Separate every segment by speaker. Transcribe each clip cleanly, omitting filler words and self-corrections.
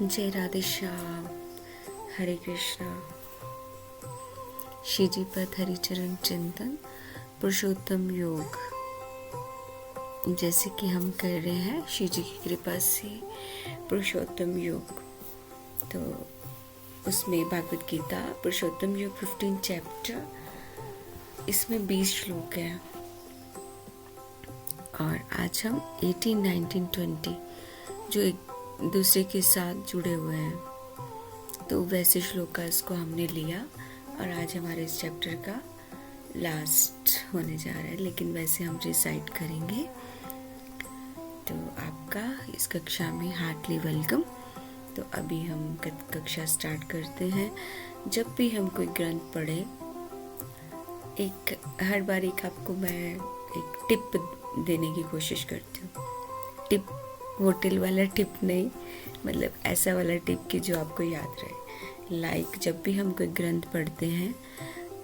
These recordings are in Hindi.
Speaker 1: जय राधे श्याम। हरे कृष्णा। श्रीजी पद हरिचरण चिंतन पुरुषोत्तम योग, जैसे कि हम कर रहे हैं श्री जी की कृपा से पुरुषोत्तम योग। तो उसमें भागवत गीता पुरुषोत्तम योग 15 चैप्टर, इसमें 20 श्लोक हैं और आज हम 18, 19, 20 जो एक दूसरे के साथ जुड़े हुए हैं, तो वैसे श्लोक का इसको हमने लिया और आज हमारे इस चैप्टर का लास्ट होने जा रहा है, लेकिन वैसे हम रिसाइट करेंगे। तो आपका इस कक्षा में हार्टली वेलकम। तो अभी हम कक्षा स्टार्ट करते हैं। जब भी हम कोई ग्रंथ पढ़े, हर बार आपको मैं एक टिप देने की कोशिश करती हूँ। टिप होटल वाला टिप नहीं, मतलब ऐसा वाला टिप कि जो आपको याद रहे। जब भी हम कोई ग्रंथ पढ़ते हैं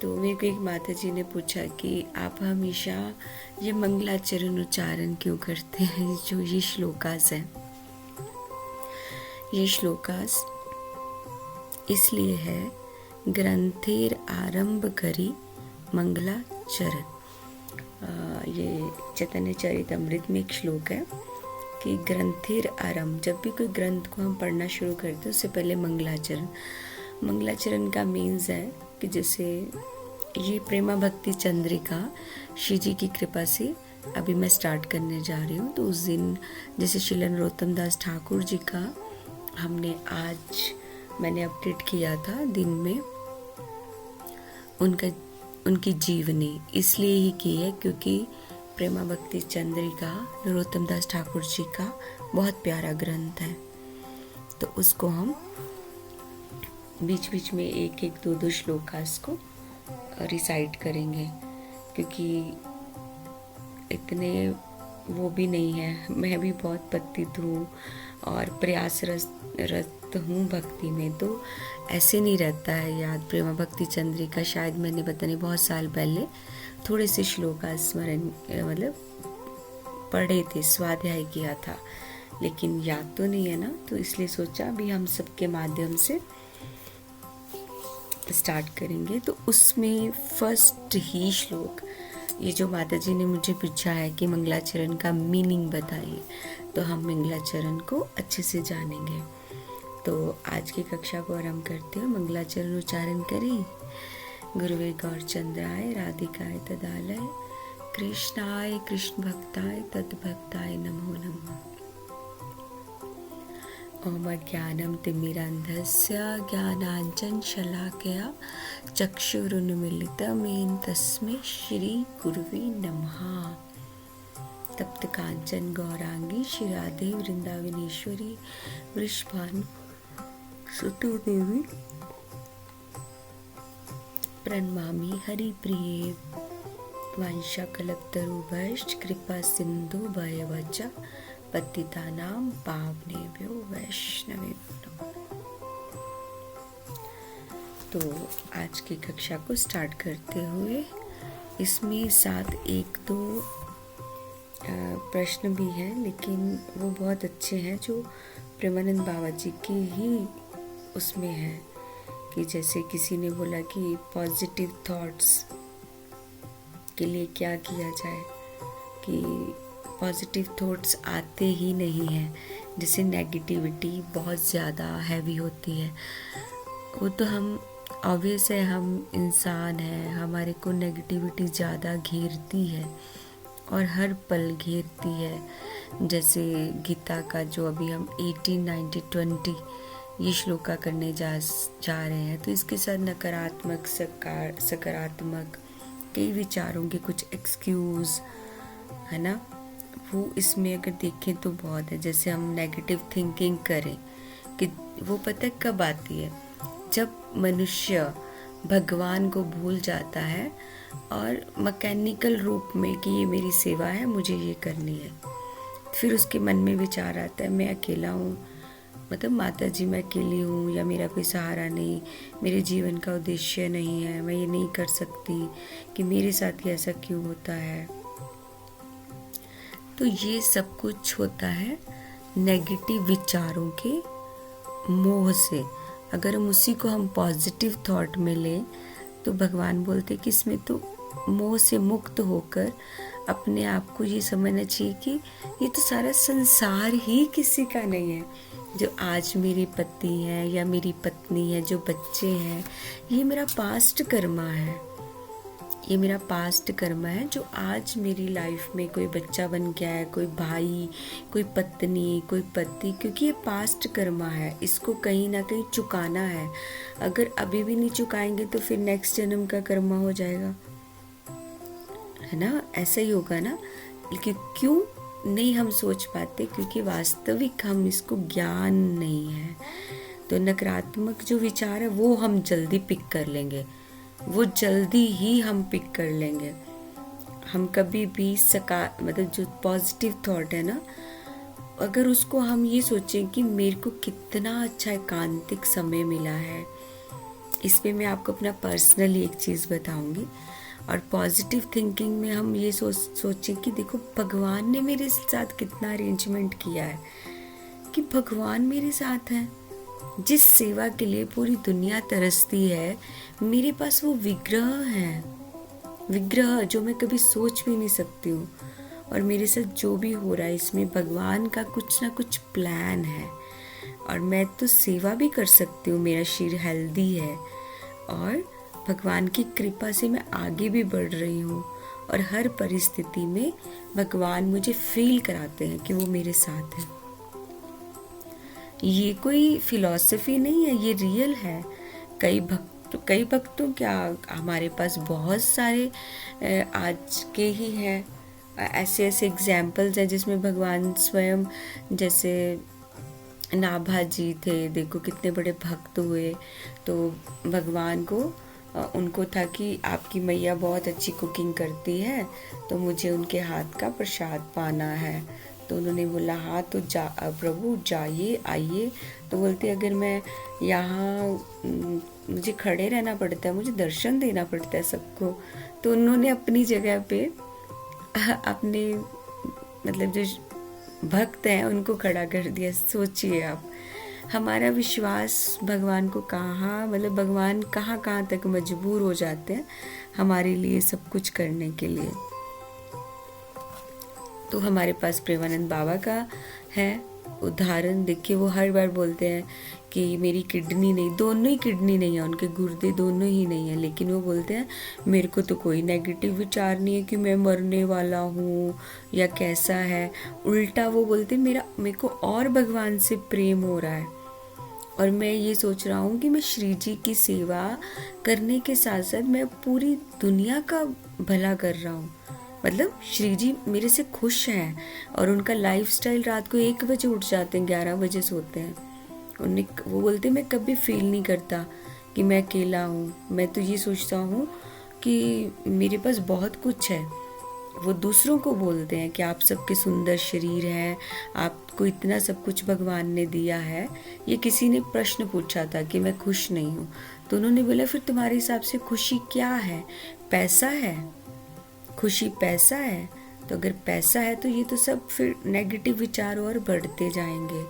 Speaker 1: तो मेरे को एक माता जी ने पूछा कि आप हमेशा ये मंगलाचरण उच्चारण क्यों करते हैं। जो ये श्लोकास है, ये श्लोकास इसलिए है, ग्रंथेर आरंभ करी मंगलाचरण। ये चैतन्य चरितमृत में एक श्लोक है कि ग्रंथेर आरंभ, जब भी कोई ग्रंथ को हम पढ़ना शुरू करते हैं उससे पहले मंगलाचरण का मीन्स है कि जैसे ये प्रेमा भक्ति चंद्रिका श्री जी की कृपा से अभी मैं स्टार्ट करने जा रही हूँ। तो उस दिन जैसे श्री नरोत्तम दास ठाकुर जी का मैंने अपडेट किया था दिन में, उनकी जीवनी इसलिए ही की है क्योंकि प्रेमा भक्ति चंद्रिका नरोत्तम दास ठाकुर जी का बहुत प्यारा ग्रंथ है। तो उसको हम बीच बीच में एक दो श्लोकास को रिसाइट करेंगे, क्योंकि इतने वो भी नहीं है। मैं भी बहुत पतित हूँ और प्रयासरत हूँ भक्ति में, तो ऐसे नहीं रहता है याद। प्रेमा भक्ति चंद्रिका शायद मैंने पता नहीं बहुत साल पहले थोड़े से श्लोक का स्मरण मतलब पढ़े थे, स्वाध्याय किया था, लेकिन याद तो नहीं है ना। तो इसलिए सोचा अभी हम सबके माध्यम से स्टार्ट करेंगे। तो उसमें फर्स्ट ही श्लोक, ये जो माता जी ने मुझे पूछा है कि मंगलाचरण का मीनिंग बताइए, तो हम मंगलाचरण को अच्छे से जानेंगे। तो आज की कक्षा को आरंभ करते हैं। मंगलाचरण उच्चारण करें। गुरुवे गौरचंद्राय राधिकाय तदालय कृष्णाय कृष्ण भक्ताय तद्भक्ताय नमो नमः। ओम ज्ञानम तिमिरान्धस्य ज्ञानाञ्जन शलाकया चक्षुरुन्मीलितं येन तस्मै श्री गुरुवे नमः। तप्त कांचन गौरांगी श्री राधे वृंदावनेश्वरी वृषभानु सुते देवी प्रणमामि हरिप्रिये। वांछाकल्पतरुभ्यश्च कृपा सिंधु भयवच पतितानां पावनेभ्यो वैष्णवेभ्यो नमः। तो आज की कक्षा को स्टार्ट करते हुए इसमें साथ 1-2 प्रश्न भी हैं, लेकिन वो बहुत अच्छे हैं जो प्रेमानंद बाबा जी के ही उसमें है। कि जैसे किसी ने बोला कि पॉजिटिव थॉट्स के लिए क्या किया जाए, कि पॉजिटिव थॉट्स आते ही नहीं हैं। जैसे नेगेटिविटी बहुत ज़्यादा हैवी होती है, वो तो हम ऑब्वियस है, हम इंसान हैं, हमारे को नेगेटिविटी ज़्यादा घेरती है और हर पल घेरती है। जैसे गीता का जो अभी हम 18, 19, 20 ये श्लोका करने जा रहे हैं, तो इसके साथ नकारात्मक सकारात्मक कई विचारों के कुछ एक्सक्यूज है ना, वो इसमें अगर देखें तो बहुत है। जैसे हम नेगेटिव थिंकिंग करें कि वो पता कब आती है, जब मनुष्य भगवान को भूल जाता है और मैकेनिकल रूप में कि ये मेरी सेवा है, मुझे ये करनी है। फिर उसके मन में विचार आता है मैं अकेला हूँ, मतलब माता जी मैं अकेली हूँ, या मेरा कोई सहारा नहीं, मेरे जीवन का उद्देश्य नहीं है, मैं ये नहीं कर सकती, कि मेरे साथ ही ऐसा क्यों होता है। तो ये सब कुछ होता है नेगेटिव विचारों के मोह से, अगर हम उसी को हम पॉजिटिव थॉट में लें तो भगवान बोलते कि इसमें तो मोह से मुक्त होकर अपने आप को ये समझना चाहिए कि ये तो सारा संसार ही किसी का नहीं है। जो आज मेरी पति है या मेरी पत्नी है, जो बच्चे हैं, ये मेरा पास्ट कर्मा है। ये मेरा पास्ट कर्मा है जो आज मेरी लाइफ में कोई बच्चा बन गया है, कोई भाई, कोई पत्नी, कोई पति, क्योंकि ये पास्ट कर्मा है, इसको कहीं ना कहीं चुकाना है। अगर अभी भी नहीं चुकाएंगे तो फिर नेक्स्ट जन्म का कर्मा हो जाएगा, है ना? ऐसा ही होगा ना। लेकिन क्यों नहीं हम सोच पाते? क्योंकि वास्तविक हम इसको ज्ञान नहीं है। तो नकारात्मक जो विचार है वो हम जल्दी पिक कर लेंगे, वो जल्दी ही हम पिक कर लेंगे। हम कभी भी मतलब जो पॉजिटिव थॉट है ना, अगर उसको हम ये सोचें कि मेरे को कितना अच्छा एकांतिक समय मिला है, इस पे मैं आपको अपना पर्सनली एक चीज़ बताऊंगी। और पॉजिटिव थिंकिंग में हम ये सोचें कि देखो भगवान ने मेरे साथ कितना अरेंजमेंट किया है, कि भगवान मेरे साथ है। जिस सेवा के लिए पूरी दुनिया तरसती है, मेरे पास वो विग्रह है, विग्रह जो मैं कभी सोच भी नहीं सकती हूँ। और मेरे साथ जो भी हो रहा है इसमें भगवान का कुछ ना कुछ प्लान है। और मैं तो सेवा भी कर सकती हूँ, मेरा शरीर हेल्दी है और भगवान की कृपा से मैं आगे भी बढ़ रही हूँ। और हर परिस्थिति में भगवान मुझे फील कराते हैं कि वो मेरे साथ है। ये कोई फिलॉसफी नहीं है, ये रियल है। कई भक्तों क्या, हमारे पास बहुत सारे आज के ही हैं ऐसे एग्जाम्पल्स हैं जिसमें भगवान स्वयं, जैसे नाभा जी थे, देखो कितने बड़े भक्त हुए। तो भगवान को उनको था कि आपकी मैया बहुत अच्छी कुकिंग करती है, तो मुझे उनके हाथ का प्रसाद पाना है। तो उन्होंने बोला हाँ तो प्रभु जाइए आइए। तो बोलते अगर मैं यहाँ मुझे खड़े रहना पड़ता है, मुझे दर्शन देना पड़ता है सबको। तो उन्होंने अपनी जगह पे अपने मतलब जो भक्त हैं उनको खड़ा कर दिया। सोचिए आप, हमारा विश्वास भगवान को कहाँ, मतलब भगवान कहाँ कहाँ तक मजबूर हो जाते हैं हमारे लिए सब कुछ करने के लिए। तो हमारे पास प्रेमानंद बाबा का है उदाहरण। देखिए वो हर बार बोलते हैं कि मेरी किडनी नहीं, दोनों ही किडनी नहीं है, उनके गुर्दे दोनों ही नहीं है, लेकिन वो बोलते हैं मेरे को तो कोई नेगेटिव विचार नहीं है कि मैं मरने वाला हूँ या कैसा है। उल्टा वो बोलते मेरे को और भगवान से प्रेम हो रहा है। और मैं ये सोच रहा हूँ कि मैं श्री जी की सेवा करने के साथ साथ मैं पूरी दुनिया का भला कर रहा हूँ। मतलब श्री जी मेरे से खुश हैं और उनका लाइफस्टाइल, रात को 1 बजे उठ जाते हैं, 11 बजे सोते हैं। वो बोलते मैं कभी फील नहीं करता कि मैं अकेला हूँ। मैं तो ये सोचता हूँ कि मेरे पास बहुत कुछ है। वो दूसरों को बोलते हैं कि आप सबके सुंदर शरीर हैं, आपको इतना सब कुछ भगवान ने दिया है। ये किसी ने प्रश्न पूछा था कि मैं खुश नहीं हूँ, तो उन्होंने बोला फिर तुम्हारे हिसाब से खुशी क्या है? पैसा है? खुशी पैसा है? तो अगर पैसा है तो ये तो सब फिर नेगेटिव विचार और बढ़ते जाएंगे।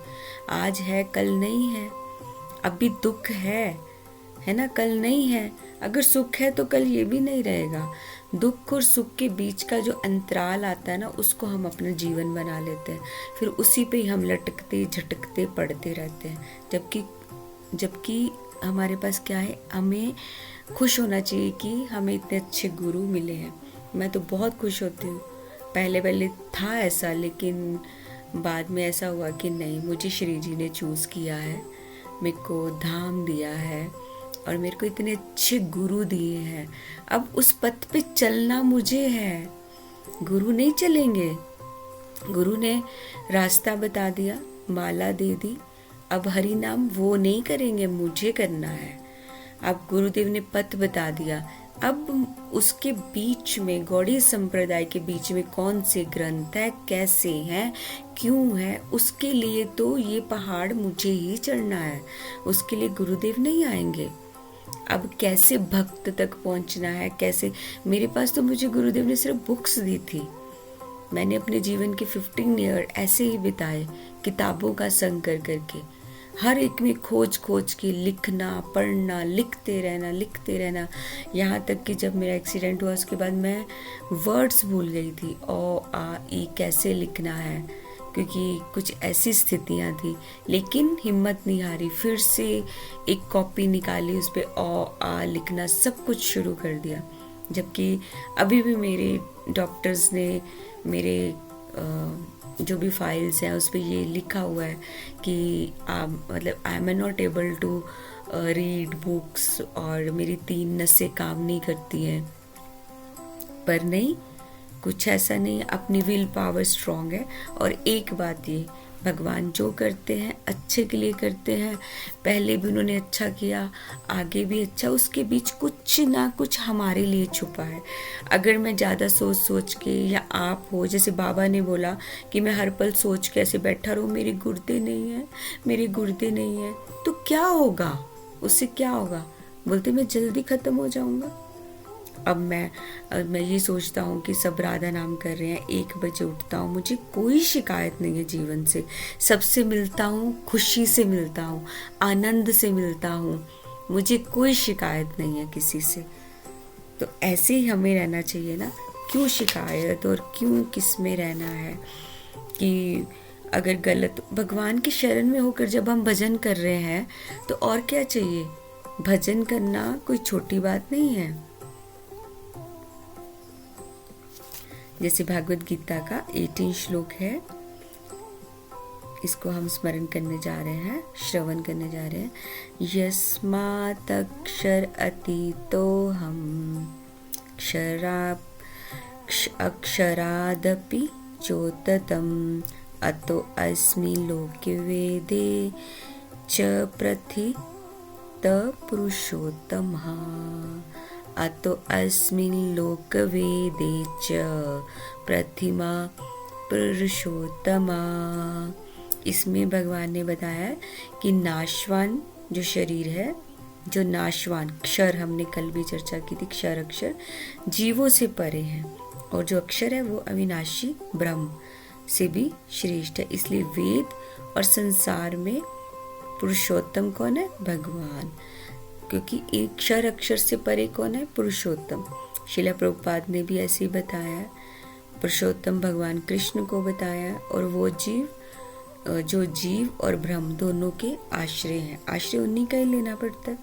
Speaker 1: आज है कल नहीं है, अभी दुख है ना, कल नहीं है। अगर सुख है तो कल ये भी नहीं रहेगा। दुख और सुख के बीच का जो अंतराल आता है ना, उसको हम अपना जीवन बना लेते हैं, फिर उसी पे ही हम लटकते झटकते पड़ते रहते हैं। जबकि हमारे पास क्या है, हमें खुश होना चाहिए कि हमें इतने अच्छे गुरु मिले हैं। मैं तो बहुत खुश होती हूँ। पहले था ऐसा, लेकिन बाद में ऐसा हुआ कि नहीं, मुझे श्री जी ने चूज़ किया है, मेरे को धाम दिया है और मेरे को इतने अच्छे गुरु दिए हैं। अब उस पथ पे चलना मुझे है, गुरु नहीं चलेंगे। गुरु ने रास्ता बता दिया, माला दे दी, अब हरि नाम वो नहीं करेंगे, मुझे करना है। अब गुरुदेव ने पथ बता दिया, अब उसके बीच में गौड़ीय संप्रदाय के बीच में कौन से ग्रंथ है, कैसे हैं, क्यों है, उसके लिए तो ये पहाड़ मुझे ही चढ़ना है, उसके लिए गुरुदेव नहीं आएंगे। अब कैसे भक्त तक पहुंचना है, कैसे, मेरे पास तो मुझे गुरुदेव ने सिर्फ बुक्स दी थी। मैंने अपने जीवन के 15 ईयर ऐसे ही बिताए किताबों का संग कर करके। हर एक में खोज खोज के लिखना, पढ़ना, लिखते रहना। यहाँ तक कि जब मेरा एक्सीडेंट हुआ उसके बाद मैं वर्ड्स भूल गई थी, ओ आ ई कैसे लिखना है, क्योंकि कुछ ऐसी स्थितियाँ थी। लेकिन हिम्मत नहीं हारी, फिर से एक कॉपी निकाली, उस पर ओ आ लिखना, सब कुछ शुरू कर दिया। जबकि अभी भी मेरे डॉक्टर्स ने मेरे जो भी फाइल्स हैं उस पर ये लिखा हुआ है कि मतलब I am not able to read books, और मेरी 3 नसें काम नहीं करती हैं। पर नहीं, कुछ ऐसा नहीं, अपनी विल पावर स्ट्रांग है। और एक बात ये, भगवान जो करते हैं अच्छे के लिए करते हैं। पहले भी उन्होंने अच्छा किया, आगे भी अच्छा, उसके बीच कुछ ना कुछ हमारे लिए छुपा है। अगर मैं ज़्यादा सोच सोच के, या आप हो जैसे बाबा ने बोला कि मैं हर पल सोच के ऐसे बैठा रहूँ, मेरे गुर्दे नहीं हैं, मेरे गुर्दे नहीं हैं, तो क्या होगा, उससे क्या होगा? बोलते मैं जल्दी ख़त्म हो जाऊँगा। अब मैं ये सोचता हूँ कि सब राधा नाम कर रहे हैं, 1 बजे उठता हूँ, मुझे कोई शिकायत नहीं है जीवन से, सबसे मिलता हूँ, खुशी से मिलता हूँ, आनंद से मिलता हूँ, मुझे कोई शिकायत नहीं है किसी से। तो ऐसे ही हमें रहना चाहिए ना, क्यों शिकायत और क्यों किस में रहना है कि अगर गलत, भगवान की शरण में होकर जब हम भजन कर रहे हैं तो और क्या चाहिए? भजन करना कोई छोटी बात नहीं है। जैसे भागवत गीता का 18 श्लोक है, इसको हम स्मरण करने जा रहे हैं, श्रवण करने जा रहे हैं। यस्मात् अक्षर अतीतो हम अक्षरादपि चोततम अतो अस्मि लोके वेदे च प्रथित पुरुषोत्तमः। अतो अस्मिन् लोकवेदे च प्रतिमा पुरुषोत्तमा। इसमें भगवान ने बताया कि नाशवान जो शरीर है, जो नाशवान क्षर, हमने कल भी चर्चा की थी, क्षर अक्षर जीवों से परे है, और जो अक्षर है वो अविनाशी ब्रह्म से भी श्रेष्ठ है। इसलिए वेद और संसार में पुरुषोत्तम कौन है? भगवान। क्योंकि एक क्षर अक्षर से परे कौन है? पुरुषोत्तम। शिला प्रभुपाद ने भी ऐसे ही बताया, पुरुषोत्तम भगवान कृष्ण को बताया, और वो जीव, जो जीव और ब्रह्म दोनों के आश्रय हैं, आश्रय उन्हीं का ही लेना पड़ता है।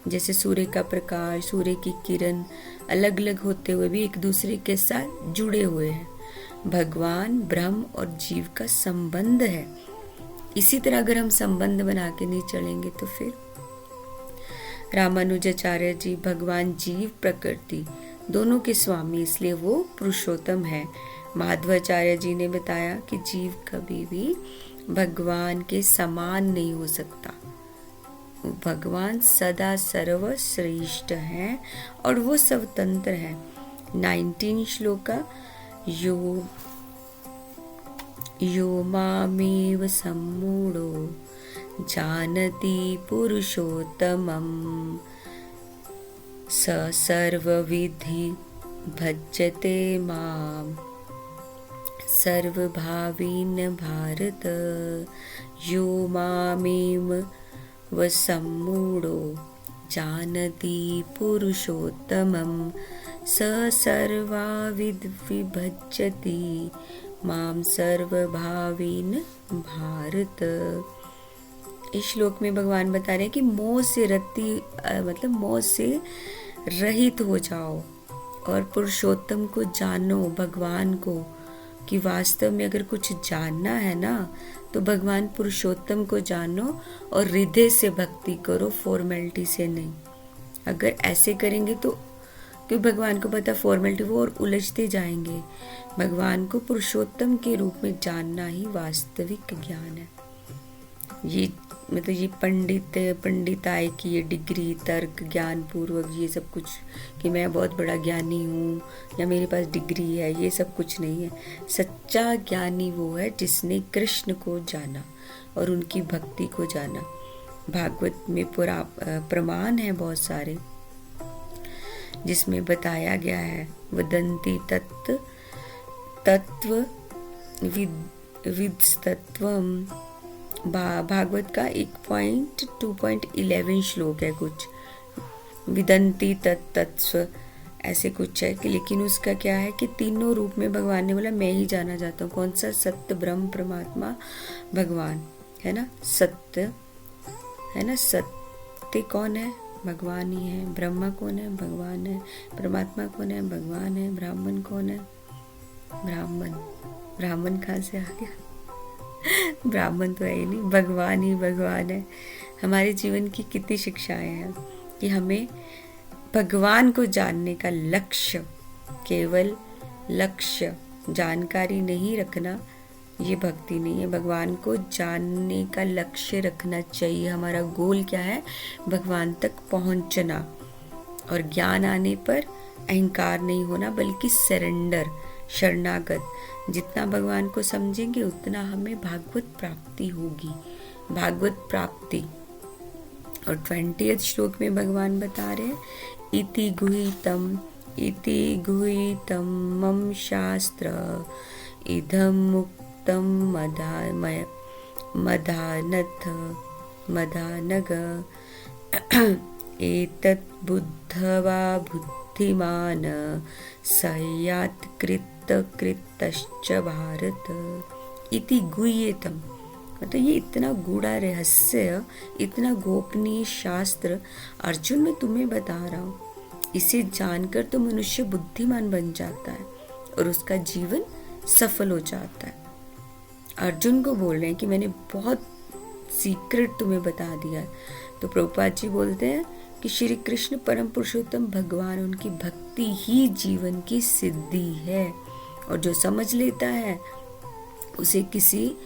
Speaker 1: जैसे सूर्य का प्रकाश, सूर्य की किरण अलग अलग होते हुए भी एक दूसरे के साथ जुड़े हुए हैं। भगवान, ब्रह्म और जीव का संबंध है। इसी तरह अगर हम संबंध बना के नहीं चलेंगे तो फिर रामानुजाचार्य जी, भगवान जीव प्रकृति दोनों के स्वामी, इसलिए वो पुरुषोत्तम है। माधवाचार्य जी ने बताया कि जीव कभी भी भगवान के समान नहीं हो सकता, भगवान सदा सर्वश्रेष्ठ हैं और वो स्वतंत्र हैं। 19 श्लोका यो मामेव सम्मूढ़ो जानति पुरुषोत्तमं स सर्वविधि भज्यते मां सर्वभावेन भारत। यो मामेव सम्मूढ़ो जानति पुरुषोत्तमं स सर्वविधि विभज्यति मां सर्वभावेन भारत। इस श्लोक में भगवान बता रहे हैं कि मोह से मतलब मोह से रहित हो जाओ और पुरुषोत्तम को जानो, भगवान को, कि वास्तव में अगर कुछ जानना है ना तो भगवान पुरुषोत्तम को जानो और हृदय से भक्ति करो, फॉर्मेलिटी से नहीं। अगर ऐसे करेंगे तो, क्योंकि भगवान को पता फॉर्मेलिटी वो और उलझते जाएंगे। भगवान को पुरुषोत्तम के रूप में जानना ही वास्तविक ज्ञान है। ये मतलब ये पंडिताई की ये डिग्री, तर्क, ज्ञान पूर्वक ये सब कुछ कि मैं बहुत बड़ा ज्ञानी हूँ या मेरे पास डिग्री है, ये सब कुछ नहीं है। सच्चा ज्ञानी वो है जिसने कृष्ण को जाना और उनकी भक्ति को जाना। भागवत में प्रमाण है बहुत सारे जिसमें बताया गया है, वदन्ति तत्व विदस्तत्वम भागवत का 1.2.11 श्लोक है कुछ, विदन्ति तत्तत्स्व ऐसे कुछ है कि, लेकिन उसका क्या है कि तीनों रूप में भगवान ने बोला मैं ही जाना चाहता हूँ। कौन सा? सत्य ब्रह्म परमात्मा भगवान है ना, सत्य है ना, सत्य कौन है? भगवान ही है। ब्रह्मा कौन है? भगवान है। परमात्मा कौन है? भगवान है। ब्राह्मण कौन है? ब्राह्मण कहाँ से आ गया? ब्राह्मण तो है ही नहीं, भगवान ही भगवान है। हमारे जीवन की कितनी शिक्षाएं हैं कि हमें भगवान को जानने का लक्ष्य, केवल लक्ष्य जानकारी नहीं रखना, ये भक्ति नहीं है। भगवान को जानने का लक्ष्य रखना चाहिए। हमारा गोल क्या है? भगवान तक पहुंचना। और ज्ञान आने पर अहंकार नहीं होना, बल्कि सरेंडर, शरणागत। जितना भगवान को समझेंगे उतना हमें भागवत प्राप्ति होगी, भागवत प्राप्ति। और 20वें श्लोक में भगवान बता रहे हैं, इति गुहितम मम शास्त्र इदं मुक्तम मदानघ एतत् बुद्धवा बुद्धिमान सयात् कृतश्च भारत। इति गुह्यतम, मतलब ये इतना गूढ़ा रहस्य, इतना गोपनीय शास्त्र अर्जुन मैं तुम्हें बता रहा हूँ। इसे जानकर तो मनुष्य बुद्धिमान बन जाता है और उसका जीवन सफल हो जाता है। अर्जुन को बोल रहे हैं कि मैंने बहुत सीक्रेट तुम्हें बता दिया है। तो प्रभुपाद जी बोलते हैं कि श्री कृष्ण परम पुरुषोत्तम भगवान, उनकी भक्ति ही जीवन की सिद्धि है। और जो समझ लेता है उसे किसी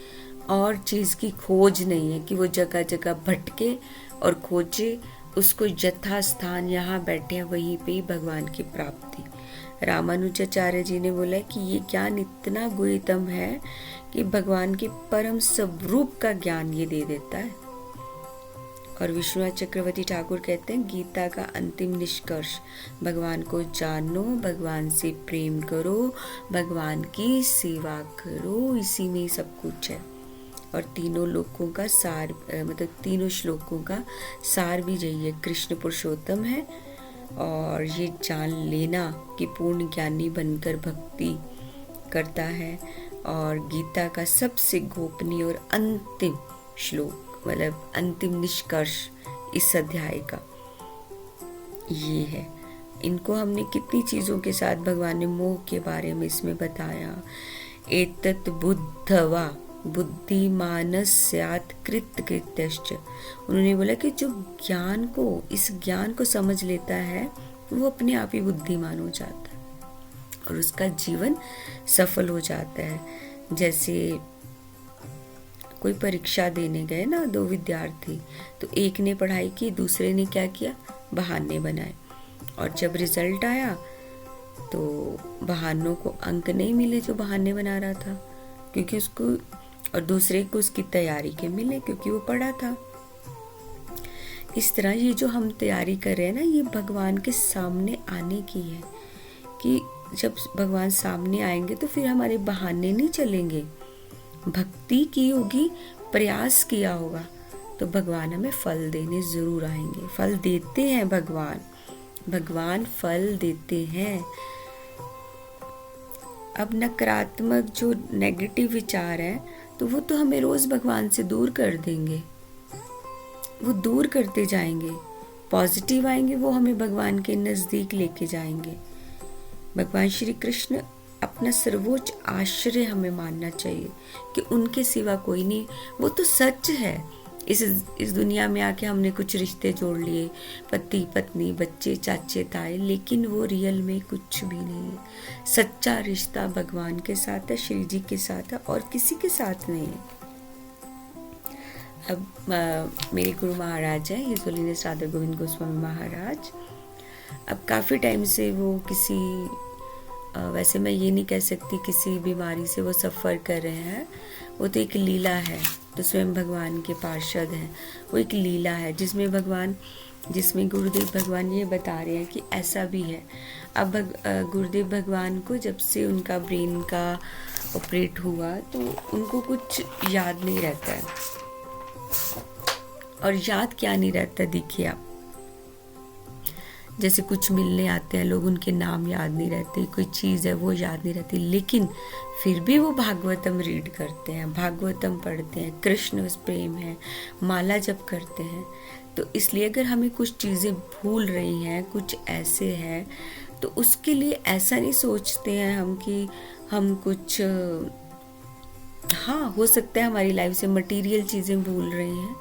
Speaker 1: और चीज की खोज नहीं है कि वो जगह जगह भटके और खोजे। उसको यथास्थान यहाँ बैठे वहीं पे भगवान की प्राप्ति। रामानुजाचार्य जी ने बोला कि ये ज्ञान इतना गुह्यतम है कि भगवान के परम स्वरूप का ज्ञान ये दे देता है। और विश्वनाथ चक्रवर्ती ठाकुर कहते हैं, गीता का अंतिम निष्कर्ष, भगवान को जानो, भगवान से प्रेम करो, भगवान की सेवा करो, इसी में सब कुछ है। और तीनों लोकों का सार, मतलब तीनों श्लोकों का सार भी यही है, कृष्ण पुरुषोत्तम है। और ये जान लेना कि पूर्ण ज्ञानी बनकर भक्ति करता है। और गीता का सबसे गोपनीय और अंतिम श्लोक, मतलब अंतिम निष्कर्ष इस अध्याय का ये है। इनको हमने कितनी चीजों के साथ, भगवान ने मोह के बारे में इसमें बताया। एतत् बुद्धवा बुद्धिमान स्यात् कृत्यश्च। उन्होंने बोला कि जो ज्ञान को, इस ज्ञान को समझ लेता है वो अपने आप ही बुद्धिमान हो जाता है और उसका जीवन सफल हो जाता है। जैसे कोई परीक्षा देने गए ना दो विद्यार्थी, तो एक ने पढ़ाई की, दूसरे ने क्या किया? बहाने बनाए। और जब रिजल्ट आया तो बहानों को अंक नहीं मिले जो बहाने बना रहा था, क्योंकि उसको, और दूसरे को उसकी तैयारी के मिले क्योंकि वो पढ़ा था। इस तरह ये जो हम तैयारी कर रहे हैं ना, ये भगवान के सामने आने की है कि जब भगवान सामने आएंगे तो फिर हमारे बहाने नहीं चलेंगे। भक्ति की होगी, प्रयास किया होगा तो भगवान हमें फल देने जरूर आएंगे। फल देते हैं भगवान फल देते हैं। अब नकारात्मक जो नेगेटिव विचार है तो वो तो हमें रोज भगवान से दूर कर देंगे, वो दूर करते जाएंगे। पॉजिटिव आएंगे, वो हमें भगवान के नजदीक लेके जाएंगे। भगवान श्री कृष्ण अपना सर्वोच्च आश्रय हमें मानना चाहिए कि उनके सिवा कोई नहीं। वो तो सच है। इस दुनिया में आके हमने कुछ रिश्ते जोड़ लिए, पति पत्नी, बच्चे, चाचे ताए, लेकिन वो रियल में कुछ भी नहीं है। सच्चा रिश्ता भगवान के साथ है, श्री जी के साथ है और किसी के साथ नहीं है। अब मेरे गुरु महाराज हैं, हिज होलीनेस राधा गोविंद गोस्वामी महाराज। अब काफ़ी टाइम से वो किसी, वैसे मैं ये नहीं कह सकती किसी बीमारी से वो सफ़र कर रहे हैं। वो तो एक लीला है, तो स्वयं भगवान के पार्षद हैं। वो एक लीला है जिसमें गुरुदेव भगवान ये बता रहे हैं कि ऐसा भी है। अब गुरुदेव भगवान को जब से उनका ब्रेन का ऑपरेट हुआ तो उनको कुछ याद नहीं रहता है। और याद क्या नहीं रहता, देखिए आप जैसे कुछ मिलने आते हैं लोग, उनके नाम याद नहीं रहते, कोई चीज़ है वो याद नहीं रहती, लेकिन फिर भी वो भागवतम रीड करते हैं, भागवतम पढ़ते हैं, कृष्ण प्रेम है, माला जप करते हैं। तो इसलिए अगर हमें कुछ चीज़ें भूल रही हैं, कुछ ऐसे है, तो उसके लिए ऐसा नहीं सोचते हैं हम कि हम कुछ, हाँ हो सकता है हमारी लाइफ से मटेरियल चीज़ें भूल रही हैं,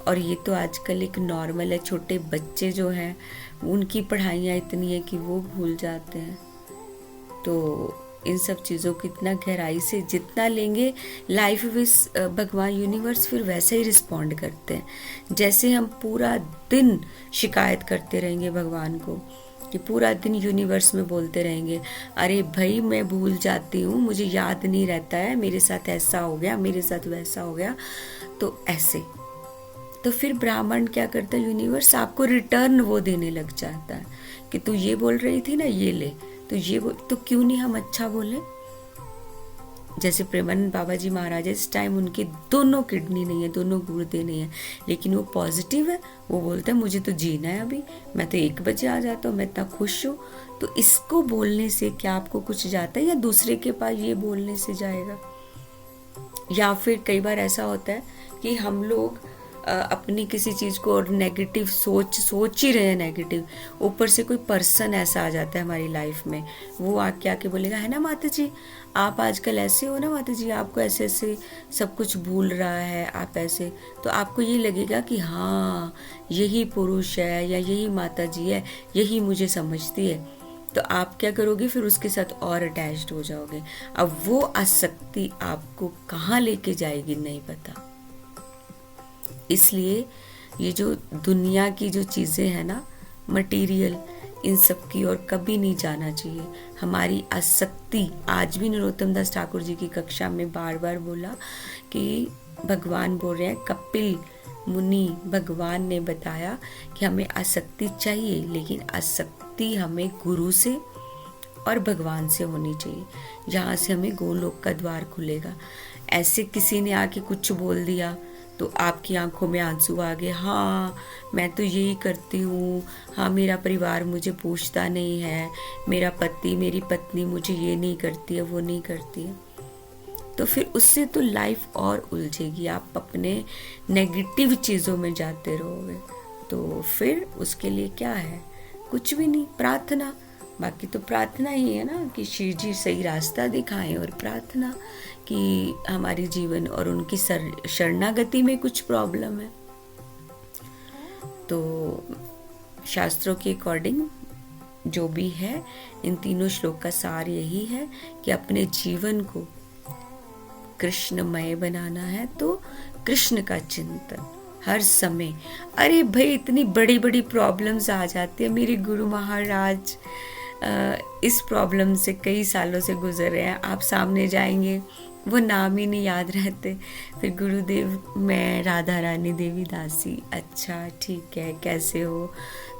Speaker 1: और ये तो आजकल एक नॉर्मल है। छोटे बच्चे जो हैं उनकी पढ़ाइयाँ इतनी है कि वो भूल जाते हैं। तो इन सब चीज़ों को इतना गहराई से जितना लेंगे, लाइफ विथ भगवान यूनिवर्स फिर वैसे ही रिस्पॉन्ड करते हैं। जैसे हम पूरा दिन शिकायत करते रहेंगे भगवान को, कि पूरा दिन यूनिवर्स में बोलते रहेंगे, अरे भाई मैं भूल जाती हूँ, मुझे याद नहीं रहता है, मेरे साथ ऐसा हो गया, मेरे साथ वैसा हो गया, तो ऐसे। तो फिर ब्राह्मण क्या करता है, यूनिवर्स आपको रिटर्न वो देने लग जाता है कि तू ये बोल रही थी ना, ये ले, तो ये बोल, तो क्यों नहीं हम अच्छा बोले। जैसे प्रेमानंद बाबा जी महाराज, इस टाइम उनके दोनों किडनी नहीं है, दोनों गुर्दे नहीं है, लेकिन वो पॉजिटिव है। वो बोलता है मुझे तो जीना है अभी, मैं तो 1 बजे आ जाता हूँ, मैं इतना खुश हूँ। तो इसको बोलने से क्या आपको कुछ जाता है, या दूसरे के पास ये बोलने से जाएगा। या फिर कई बार ऐसा होता है कि हम लोग अपनी किसी चीज़ को और नेगेटिव सोच ही रहे हैं नेगेटिव, ऊपर से कोई पर्सन ऐसा आ जाता है हमारी लाइफ में, वो आके बोलेगा, है ना माता जी आप आजकल ऐसे हो ना, माता जी आपको ऐसे ऐसे सब कुछ भूल रहा है, आप ऐसे, तो आपको ये लगेगा कि हाँ यही पुरुष है या यही माता जी है, यही मुझे समझती है। तो आप क्या करोगे, फिर उसके साथ और अटैच्ड हो जाओगे। अब वो आसक्ति आपको कहाँ लेके जाएगी नहीं पता। इसलिए ये जो दुनिया की जो चीज़ें हैं ना, मटेरियल, इन सब की ओर कभी नहीं जाना चाहिए। हमारी आसक्ति, आज भी नरोत्तम दास ठाकुर जी की कक्षा में बार बार बोला कि भगवान बोल रहे हैं, कपिल मुनि भगवान ने बताया कि हमें आसक्ति चाहिए, लेकिन आसक्ति हमें गुरु से और भगवान से होनी चाहिए, जहाँ से हमें गोलोक का द्वार खुलेगा। ऐसे किसी ने आके कुछ बोल दिया तो आपकी आंखों में आंसू आ गए, हाँ मैं तो यही करती हूँ, हाँ मेरा परिवार मुझे पूछता नहीं है, मेरा पति मेरी पत्नी मुझे ये नहीं करती है, वो नहीं करती है, तो फिर उससे तो लाइफ और उलझेगी, आप अपने नेगेटिव चीज़ों में जाते रहोगे। तो फिर उसके लिए क्या है, कुछ भी नहीं, प्रार्थना। बाकी तो प्रार्थना ही है ना कि शिव जी सही रास्ता दिखाएं, और प्रार्थना कि हमारे जीवन और उनकी शरणागति में कुछ प्रॉब्लम है। तो शास्त्रों के अकॉर्डिंग जो भी है, इन तीनों श्लोक का सार यही है कि अपने जीवन को कृष्णमय बनाना है, तो कृष्ण का चिंतन हर समय। अरे भाई इतनी बड़ी बड़ी प्रॉब्लम्स आ जाती है, मेरे गुरु महाराज इस प्रॉब्लम से कई सालों से गुजर रहे हैं, आप सामने जाएंगे वो नाम ही नहीं याद रहते, फिर गुरुदेव मैं राधा रानी देवी दासी, अच्छा ठीक है कैसे हो,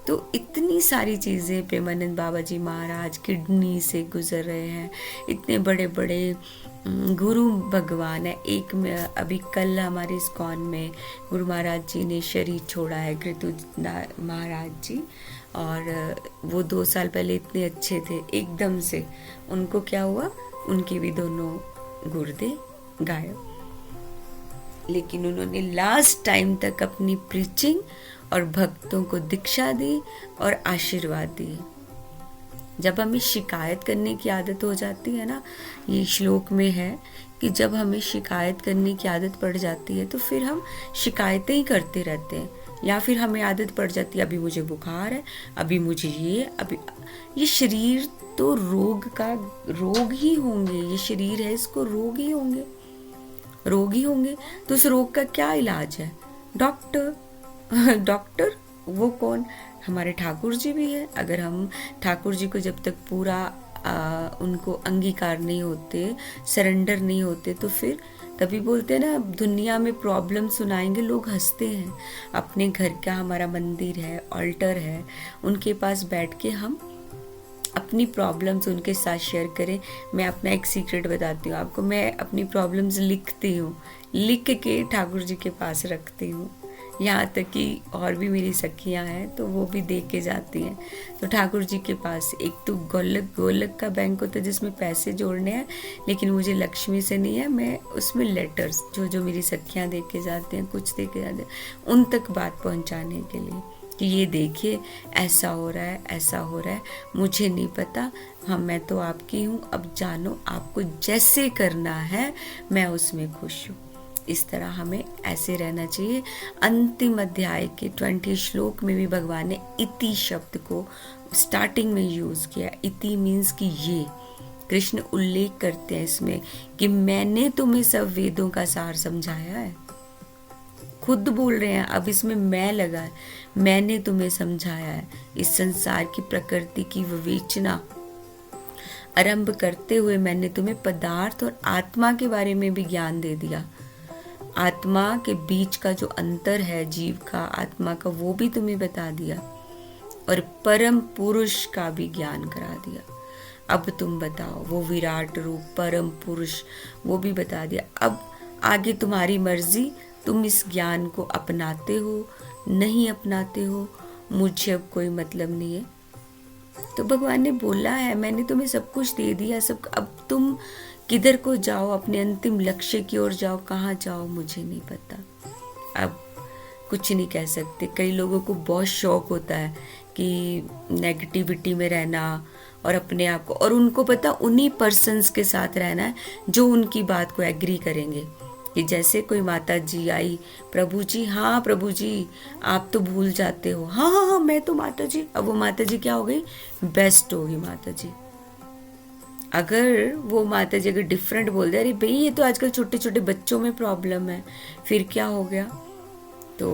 Speaker 1: तो इतनी सारी चीज़ें। प्रेमानंद बाबा जी महाराज किडनी से गुजर रहे हैं, इतने बड़े बड़े गुरु भगवान है। एक में अभी कल हमारे इस्कॉन में गुरु महाराज जी ने शरीर छोड़ा है, कृतु महाराज जी, और वो 2 साल पहले इतने अच्छे थे, एकदम से उनको क्या हुआ, उनके भी दोनों गुर्दे गायब, लेकिन उन्होंने लास्ट टाइम तक अपनी प्रीचिंग और भक्तों को दीक्षा दी और आशीर्वाद दिए। जब हमें शिकायत करने की आदत हो जाती है ना, ये श्लोक में है कि जब हमें शिकायत करने की आदत पड़ जाती है तो फिर हम शिकायतें ही करते रहते हैं, या फिर हमें आदत पड़ जाती है अभी मुझे बुखार है, अभी मुझे ये शरीर तो रोग ही होंगे, ये शरीर है इसको रोग ही होंगे। तो उस रोग का क्या इलाज है, डॉक्टर वो कौन, हमारे ठाकुर जी भी है। अगर हम ठाकुर जी को जब तक पूरा उनको अंगीकार नहीं होते, सरेंडर नहीं होते, तो फिर तभी बोलते हैं ना, दुनिया में प्रॉब्लम सुनाएंगे लोग हंसते हैं। अपने घर का हमारा मंदिर है, ऑल्टर है, उनके पास बैठ के हम अपनी प्रॉब्लम्स उनके साथ शेयर करें। मैं अपना एक सीक्रेट बताती हूँ आपको, मैं अपनी प्रॉब्लम्स लिखती हूँ, लिख के ठाकुर जी के पास रखती हूँ यहाँ तक कि और भी मेरी सखियाँ हैं तो वो भी दे के जाती हैं। तो ठाकुर जी के पास एक तो गोलक का बैंक होता है जिसमें पैसे जोड़ने हैं, लेकिन मुझे लक्ष्मी से नहीं है, मैं उसमें लेटर्स जो मेरी सखियाँ दे के जाते हैं, कुछ दे के जाते हैं, उन तक बात पहुँचाने के लिए कि ये देखिए ऐसा हो रहा है, ऐसा हो रहा है, मुझे नहीं पता, हाँ मैं तो आपकी हूँ, अब जानो आपको जैसे करना है, मैं उसमें खुश हूँ। इस तरह हमें ऐसे रहना चाहिए। अंतिम अध्याय के 20 श्लोक में भी भगवान ने इति शब्द को स्टार्टिंग में यूज किया। इति मीन्स कि ये कृष्ण उल्लेख करते हैं इसमें कि मैंने तुम्हें सब वेदों का सार समझाया है, खुद बोल रहे हैं। अब इसमें मैं लगा है, मैंने तुम्हें समझाया है। इस संसार की प्रकृति की विवेचना आरंभ करते हुए मैंने तुम्हें पदार्थ और आत्मा के बारे में भी ज्ञान दे दिया। आत्मा के बीच का जो अंतर है, जीव का आत्मा का, वो भी तुम्हें बता दिया, और परम पुरुष का भी ज्ञान करा दिया। अब तुम बताओ, वो विराट रूप परम पुरुष वो भी बता दिया। अब आगे तुम्हारी मर्जी, तुम इस ज्ञान को अपनाते हो नहीं अपनाते हो, मुझे अब कोई मतलब नहीं है। तो भगवान ने बोला है मैंने तुम्हें सब कुछ दे दिया, सब, अब तुम किधर को जाओ, अपने अंतिम लक्ष्य की ओर जाओ, कहाँ जाओ मुझे नहीं पता। अब कुछ नहीं कह सकते। कई लोगों को बहुत शौक होता है कि नेगेटिविटी में रहना और अपने आप को, और उनको पता उन्हीं पर्सन्स के साथ रहना है जो उनकी बात को एग्री करेंगे। कि जैसे कोई माता जी आई, प्रभु जी, हाँ प्रभु जी आप तो भूल जाते हो, हाँ हाँ हाँ मैं तो माता जी, अब वो माता जी क्या हो गई, बेस्ट होगी माता जी। अगर वो माता जी अगर डिफरेंट बोल दे, अरे भाई ये तो आजकल छोटे छोटे बच्चों में प्रॉब्लम है, फिर क्या हो गया, तो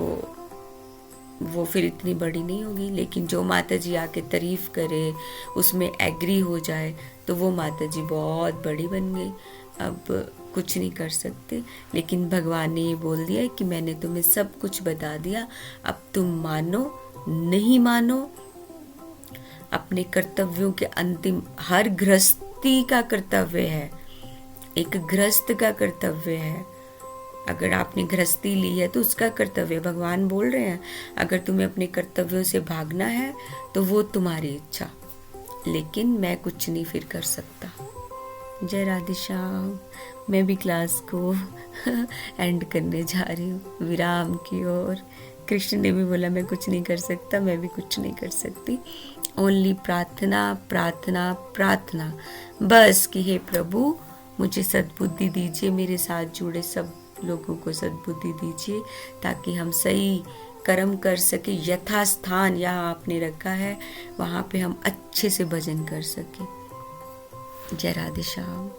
Speaker 1: वो फिर इतनी बड़ी नहीं होगी। लेकिन जो माता जी आके तारीफ करे, उसमें एग्री हो जाए, तो वो माता जी बहुत बड़ी बन गई। अब कुछ नहीं कर सकते। लेकिन भगवान ने ये बोल दिया कि मैंने तुम्हें सब कुछ बता दिया, अब तुम मानो नहीं मानो। अपने कर्तव्यों के अंतिम, हर गृहस्थी का कर्तव्य है, एक गृहस्थ का कर्तव्य है। अगर आपने गृहस्थी ली है तो उसका कर्तव्य, भगवान बोल रहे हैं अगर तुम्हें अपने कर्तव्यों से भागना है तो वो तुम्हारी इच्छा, लेकिन मैं कुछ नहीं फिर कर सकता। जय राधे श्याम। मैं भी क्लास को एंड करने जा रही हूँ विराम की ओर। कृष्ण ने भी बोला मैं कुछ नहीं कर सकता, मैं भी कुछ नहीं कर सकती। ओनली प्रार्थना प्रार्थना प्रार्थना, बस कि हे प्रभु मुझे सद्बुद्धि दीजिए, मेरे साथ जुड़े सब लोगों को सद्बुद्धि दीजिए ताकि हम सही कर्म कर सके। यथास्थान यहाँ आपने रखा है वहाँ पे हम अच्छे से भजन कर सके। जय राधे श्याम।